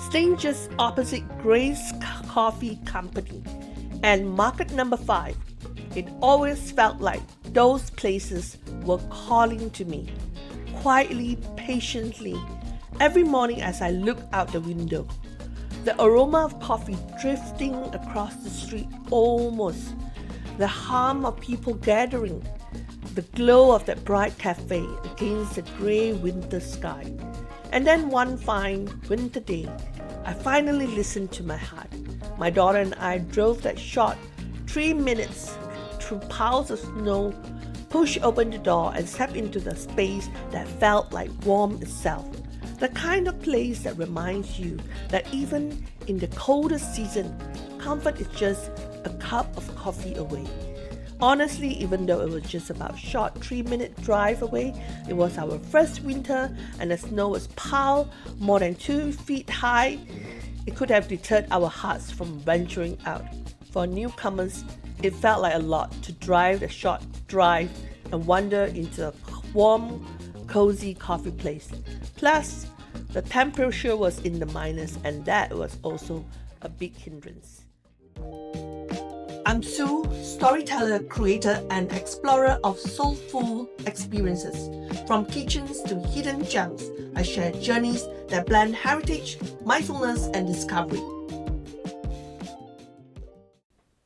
staying just opposite Grace Coffee Company and Market Number 5. It always felt like those places were calling to me, quietly, patiently, every morning as I looked out the window. The aroma of coffee drifting across the street almost, the hum of people gathering, the glow of that bright cafe against the grey winter sky. And then one fine winter day, I finally listened to my heart. My daughter and I drove that short 3 minutes through piles of snow, pushed open the door and stepped into the space that felt like warmth itself. The kind of place that reminds you that even in the coldest season, comfort is just a cup of coffee away. Honestly, even though it was just about a short 3-minute drive away, it was our first winter and the snow was piled more than 2 feet high. It could have deterred our hearts from venturing out. For newcomers, it felt like a lot to drive the short drive and wander into a warm, cozy coffee place. Plus, the temperature was in the minus, and that was also a big hindrance. I'm Sue, storyteller, creator, and explorer of soulful experiences. From kitchens to hidden gems, I share journeys that blend heritage, mindfulness, and discovery.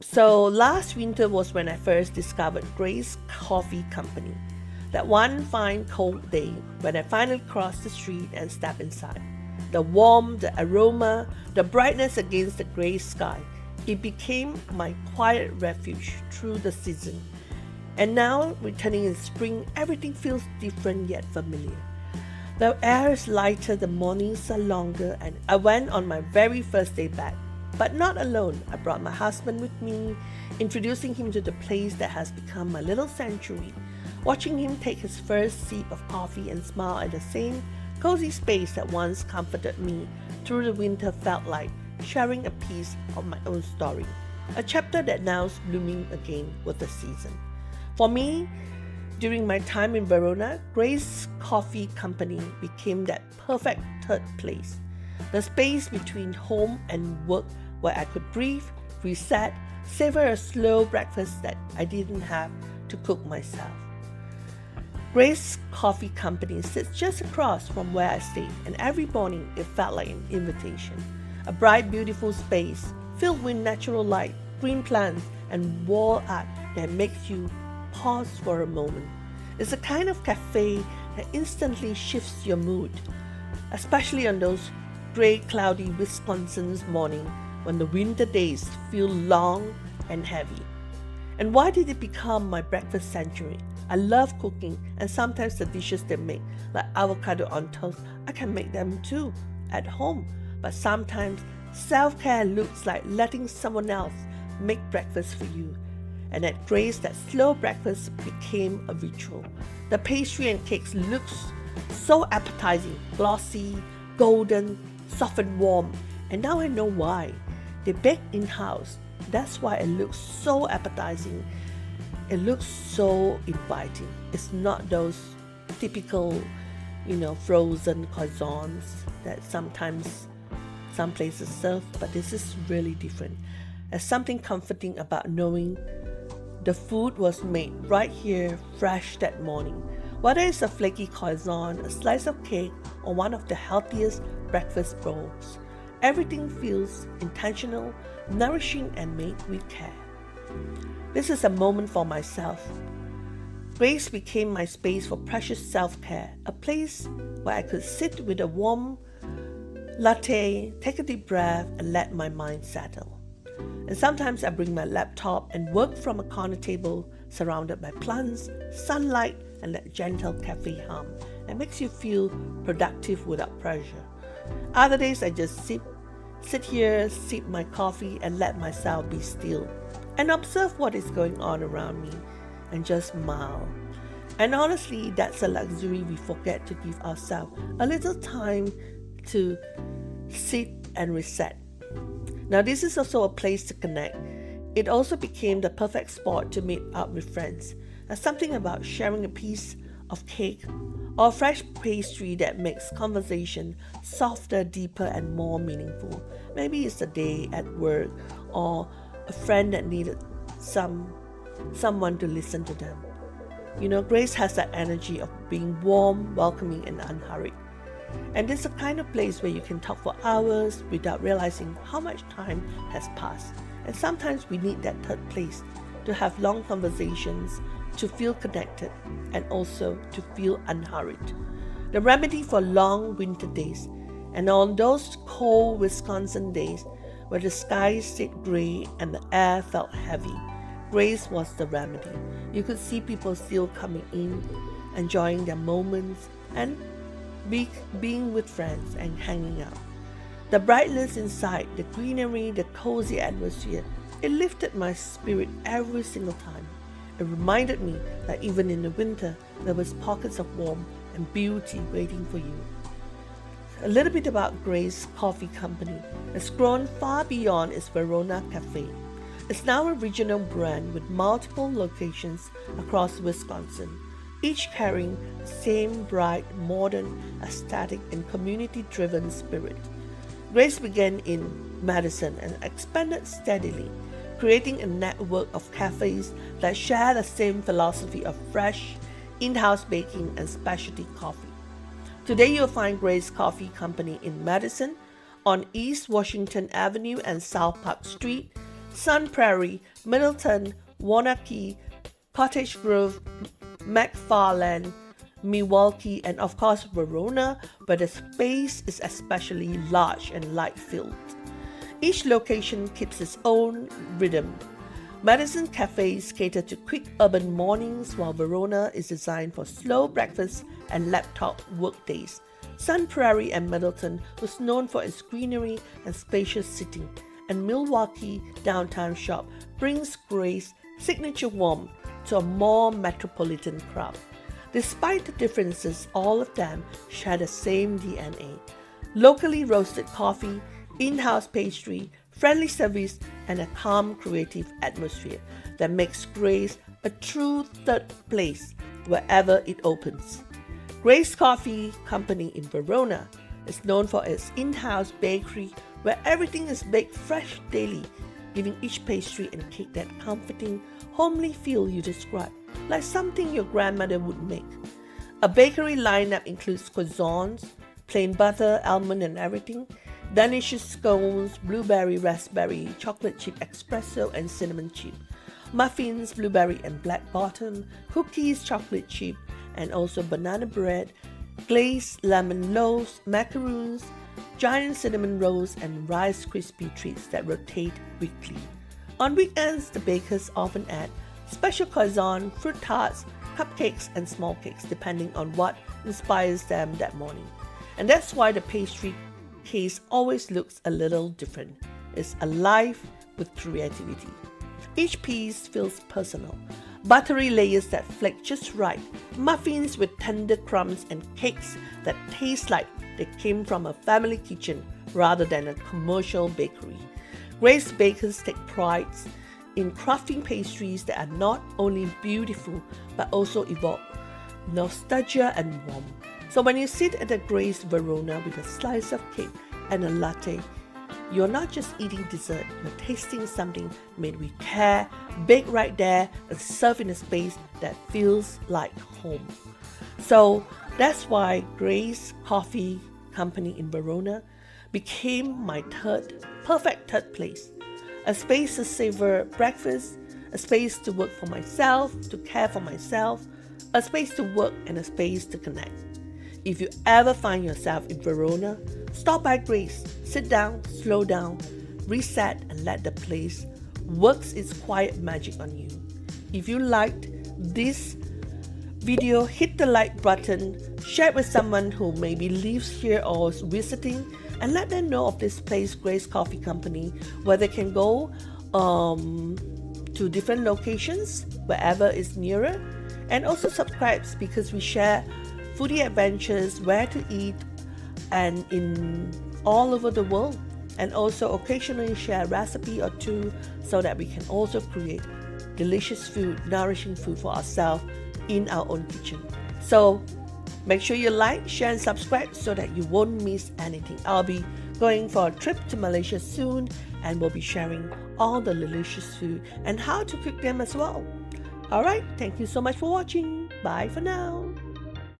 So last winter was when I first discovered Grace Coffee Company. That one fine cold day when I finally crossed the street and stepped inside. The warmth, the aroma, the brightness against the grey sky. It became my quiet refuge through the season. And now, returning in spring, everything feels different yet familiar. The air is lighter, the mornings are longer, and I went on my very first day back. But not alone. I brought my husband with me, introducing him to the place that has become my little sanctuary. Watching him take his first sip of coffee and smile at the same cozy space that once comforted me through the winter felt like sharing a piece of my own story, a chapter that now is blooming again with the season. For me, during my time in Verona, Grace Coffee Company became that perfect third place, the space between home and work where I could breathe, reset, savor a slow breakfast that I didn't have to cook myself. Grace Coffee Company sits just across from where I stayed, and every morning it felt like an invitation. A bright, beautiful space filled with natural light, green plants, and wall art that makes you pause for a moment. It's a kind of cafe that instantly shifts your mood, especially on those gray, cloudy Wisconsin's morning when the winter days feel long and heavy. And why did it become my breakfast sanctuary? I love cooking, and sometimes the dishes they make, like avocado on toast, I can make them too at home. But sometimes self-care looks like letting someone else make breakfast for you. And at Grace, that slow breakfast became a ritual. The pastry and cakes looks so appetizing, glossy, golden, soft and warm. And now I know why. They bake in-house. That's why it looks so appetizing. It looks so inviting. It's not those typical, frozen croissants that sometimes some places serve, but this is really different. There's something comforting about knowing the food was made right here, fresh that morning. Whether it's a flaky croissant, a slice of cake, or one of the healthiest breakfast bowls, everything feels intentional, nourishing, and made with care. This is a moment for myself. Grace became my space for precious self-care, a place where I could sit with a warm latte, take a deep breath, and let my mind settle. And sometimes I bring my laptop and work from a corner table surrounded by plants, sunlight, and that gentle cafe hum that makes you feel productive without pressure. Other days I just sit here, sip my coffee, and let myself be still and observe what is going on around me and just smile. And honestly, that's a luxury we forget to give ourselves a little time to sit and reset. Now, this is also a place to connect. It also became the perfect spot to meet up with friends. There's something about sharing a piece of cake or fresh pastry that makes conversation softer, deeper, and more meaningful. Maybe it's a day at work or a friend that needed someone to listen to them. Grace has that energy of being warm, welcoming, and unhurried. And it's the kind of place where you can talk for hours without realizing how much time has passed. And sometimes we need that third place to have long conversations, to feel connected, and also to feel unhurried. The remedy for long winter days, and on those cold Wisconsin days where the sky stayed gray and the air felt heavy, grace was the remedy. You could see people still coming in, enjoying their moments, and being with friends and hanging out. The brightness inside, the greenery, the cozy atmosphere, it lifted my spirit every single time. It reminded me that even in the winter, there was pockets of warmth and beauty waiting for you. A little bit about Grace Coffee Company. It's grown far beyond its Verona cafe. It's now a regional brand with multiple locations across Wisconsin, each carrying the same bright, modern, aesthetic, and community-driven spirit. Grace began in Madison and expanded steadily, creating a network of cafes that share the same philosophy of fresh, in-house baking and specialty coffee. Today you'll find Grace Coffee Company in Madison, on East Washington Avenue and South Park Street, Sun Prairie, Middleton, Waunakee, Cottage Grove, McFarland, Milwaukee, and of course Verona, where the space is especially large and light-filled. Each location keeps its own rhythm. Madison cafes cater to quick urban mornings, while Verona is designed for slow breakfast and laptop work days. Sun Prairie and Middleton was known for its greenery and spacious seating, and Milwaukee downtown shop brings Grace's signature warmth to a more metropolitan crowd. Despite the differences, all of them share the same DNA: locally roasted coffee, in-house pastry, friendly service, and a calm creative atmosphere that makes Grace a true third place wherever it opens. Grace Coffee Company in Verona is known for its in-house bakery where everything is baked fresh daily, giving each pastry and cake that comforting, homely feel you describe, like something your grandmother would make. A bakery lineup includes croissants, plain butter, almond and everything, delicious scones, blueberry, raspberry, chocolate chip espresso and cinnamon chip, muffins, blueberry and black bottom, cookies, chocolate chip, and also banana bread, glazed lemon loaves, macaroons, giant cinnamon rolls, and Rice Krispie treats that rotate weekly. On weekends, the bakers often add special croissant, fruit tarts, cupcakes, and small cakes, depending on what inspires them that morning. And that's why the pastry case always looks a little different. It's alive with creativity. Each piece feels personal. Buttery layers that flake just right, muffins with tender crumbs, and cakes that taste like they came from a family kitchen rather than a commercial bakery. Grace bakers take pride in crafting pastries that are not only beautiful but also evoke nostalgia and warmth. So when you sit at a Grace Verona with a slice of cake and a latte, you're not just eating dessert, you're tasting something made with care, baked right there and served in a space that feels like home. So that's why Grace Coffee Company in Verona became my perfect third place. A space to savor breakfast, a space to work for myself, to care for myself, a space to work and a space to connect. If you ever find yourself in Verona, stop by Grace, sit down, slow down, reset, and let the place work its quiet magic on you. If you liked this video, hit the like button, share it with someone who maybe lives here or is visiting, and let them know of this place, Grace Coffee Company, where they can go to different locations, wherever is nearer, and also subscribe because we share foodie adventures, where to eat, and in all over the world, and also occasionally share a recipe or two so that we can also create delicious food, nourishing food for ourselves in our own kitchen. So Make sure you like, share, and subscribe so that you won't miss anything. I'll be going for a trip to Malaysia soon and we'll be sharing all the delicious food and how to cook them as well. Alright, thank you so much for watching. Bye for now.